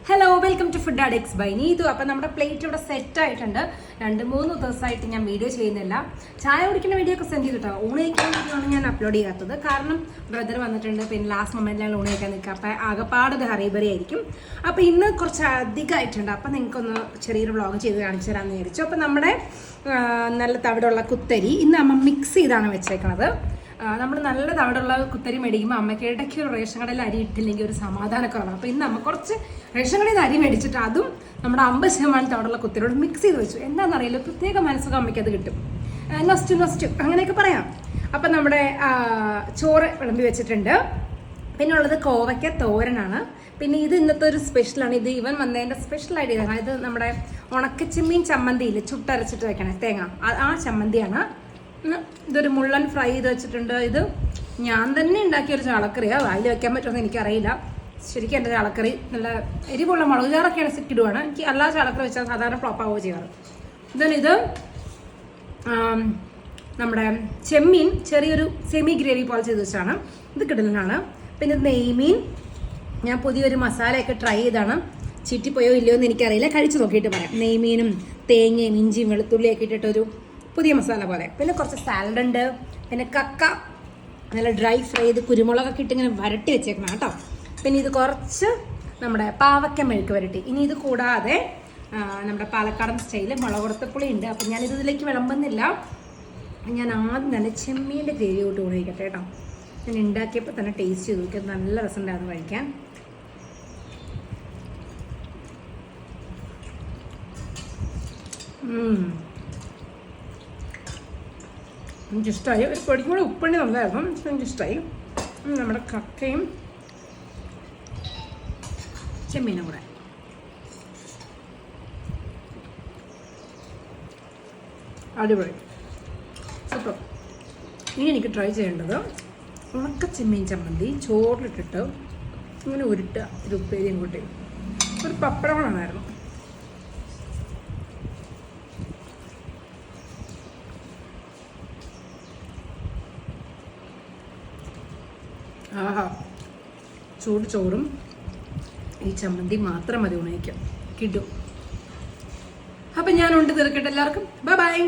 Hello welcome to food addicts by Neethu. അപ്പം നമ്മുടെ plate ഇവിടെ സെറ്റ് ആയിട്ടുണ്ട്. 2-3 ദിവസമായിട്ട് ഞാൻ വീഡിയോ ചെയ്യുന്നില്ല. ചായ കുടിക്കുന്ന വീഡിയോ ഒക്കെ സെൻഡ് ചെയ്തിട്ടോ. ഊണ് കഴിക്കാൻ വേണ്ടിയാണ് ഞാൻ അപ്ലോഡ് ചെയ്യാത്തത്. കാരണം ബ്രദർ വന്നിട്ടുണ്ട്, പിന്നെ ലാസ്റ്റ് മൊമെന്റിലാണ് ഊണ് കഴിക്കാൻ നിൽക്കുക. അപ്പം ആകെപ്പാട് ഹറിബറി ആയിരിക്കും. അപ്പം ഇന്ന് കുറച്ച് അധികമായിട്ടുണ്ട്. അപ്പം നിങ്ങൾക്കൊന്ന് ചെറിയൊരു വ്ളോഗ് ചെയ്ത് കാണിച്ചു തരാമെന്ന് വിചാരിച്ചു. അപ്പം നമ്മുടെ നല്ല തവിടുള്ള കുത്തരി ഇന്ന് അമ്മ മിക്സ് ചെയ്താണ് വെച്ചേക്കണത്. നമ്മൾ നല്ല തവിടുള്ള കുത്തരി മേടിക്കുമ്പോൾ അമ്മയ്ക്ക് ഇടയ്ക്ക് ഒരു റേഷൻ കടയിൽ അരി ഇട്ടില്ലെങ്കിൽ ഒരു സമാധാനക്കുറവാണ്. അപ്പോൾ ഇന്ന് അമ്മ കുറച്ച് റേഷൻ കടയിൽ നിന്ന് അരി മേടിച്ചിട്ട് അതും നമ്മുടെ 50% തവിടുള്ള കുത്തരിയോട് മിക്സ് ചെയ്ത് വെച്ചു. എന്താണെന്നറിയില്ല, പ്രത്യേക മനസ്സൊക്കെ അമ്മയ്ക്ക് അത് കിട്ടും. നൊസ്റ്റ് അങ്ങനെയൊക്കെ പറയാം. അപ്പം നമ്മുടെ ചോറ് വിളമ്പി വെച്ചിട്ടുണ്ട്. പിന്നെ ഉള്ളത് കോവയ്ക്ക തോരനാണ്. പിന്നെ ഇത് ഇന്നത്തെ ഒരു സ്പെഷ്യലാണ്. ഇത് ഇവൻ വന്നതിൻ്റെ സ്പെഷ്യൽ ഐഡിയ. ഇത് നമ്മുടെ ഉണക്കച്ചെമ്മീൻ ചമ്മന്തിയിൽ ചുട്ടരച്ചിട്ട് വെക്കണേ തേങ്ങ, ആ ചമ്മന്തിയാണ്. ഇതൊരു മുള്ളൻ ഫ്രൈ ചെയ്ത് വെച്ചിട്ടുണ്ട്. ഇത് ഞാൻ തന്നെ ഉണ്ടാക്കിയൊരു ചാളക്കറിയാണ്. വായിൽ വെക്കാൻ പറ്റുമെന്ന് എനിക്കറിയില്ല. ശരിക്കും എൻ്റെ ചാളക്കറി നല്ല എരിവുള്ള മുളക് ചാറൊക്കെയാണ് ഇടുവാണ്. എനിക്ക് എല്ലാ ചാളക്കറി വെച്ചാൽ സാധാരണ ഫ്ലോപ്പ് ആവുകയോ ചെയ്യാറ്. ഇത് നമ്മുടെ ചെമ്മീൻ ചെറിയൊരു സെമി ഗ്രേവി പോലെ ചെയ്ത് വെച്ചാണ്. ഇത് കിടലിനാണ്. പിന്നെ നെയ്മീൻ ഞാൻ പുതിയൊരു മസാലയൊക്കെ ട്രൈ ചെയ്താണ്. ചീറ്റിപ്പോയോ ഇല്ലയോ എന്ന് എനിക്കറിയില്ല, കഴിച്ചു നോക്കിയിട്ട് പറയാം. നെയ്മീനും തേങ്ങയും ഇഞ്ചിയും വെളുത്തുള്ളിയൊക്കെ ഇട്ടിട്ടൊരു പുതിയ മസാല പോലെ. പിന്നെ കുറച്ച് സാലഡ് ഉണ്ട്. പിന്നെ കക്ക നല്ല ഡ്രൈ ഫ്രൈ ചെയ്ത് കുരുമുളകൊക്കെ ഇട്ട് ഇങ്ങനെ വരട്ടി വെച്ചേക്കണം കേട്ടോ. പിന്നെ ഇത് കുറച്ച് നമ്മുടെ പാവയ്ക്ക മെഴുക്ക് വരട്ടി. ഇനി ഇത് കൂടാതെ നമ്മുടെ പാലക്കാടൻ സ്റ്റൈല് മുളകുടത്തപ്പുളി ഉണ്ട്. അപ്പം ഞാൻ ഇതിലേക്ക് വിളമ്പുന്നില്ല. ഞാൻ ആദ്യം തന്നെ ചെമ്മീൻ്റെ ഗ്രേവി കൊണ്ട് ഉപയോഗിക്കട്ടെ കേട്ടോ. ഞാൻ ഉണ്ടാക്കിയപ്പോൾ തന്നെ ടേസ്റ്റ് ചെയ്ത് നോക്കി, നല്ല രസമുണ്ടായിരുന്നു കഴിക്കാൻ. എനിക്കിഷ്ടമായി. ഒരു പൊടിക്കും കൂടെ ഉപ്പണി നന്നായിരുന്നു. എനിക്കിഷ്ടമായി. നമ്മുടെ കക്കയും ചെമ്മീനും കൂടെ അടിപൊളി, സൂപ്പർ. ഇനി എനിക്ക് ട്രൈ ചെയ്യേണ്ടത് ഉണക്ക ചെമ്മീൻ ചമ്മന്തി ചോറിലിട്ടിട്ട് ഇങ്ങനെ ഉരുട്ടുക. ഒരു ഉപ്പേരിയും കൂട്ടി ഒരു പപ്പടം വേണമായിരുന്നു. ആഹാ, ചൂട് ചോറും ഈ ചമ്മന്തി മാത്രം മതി ഉണയിക്കാം, കിട്ടും. അപ്പം ഞാൻ ഉണ്ട് തീർക്കട്ടെ. എല്ലാവർക്കും ബൈ ബൈ.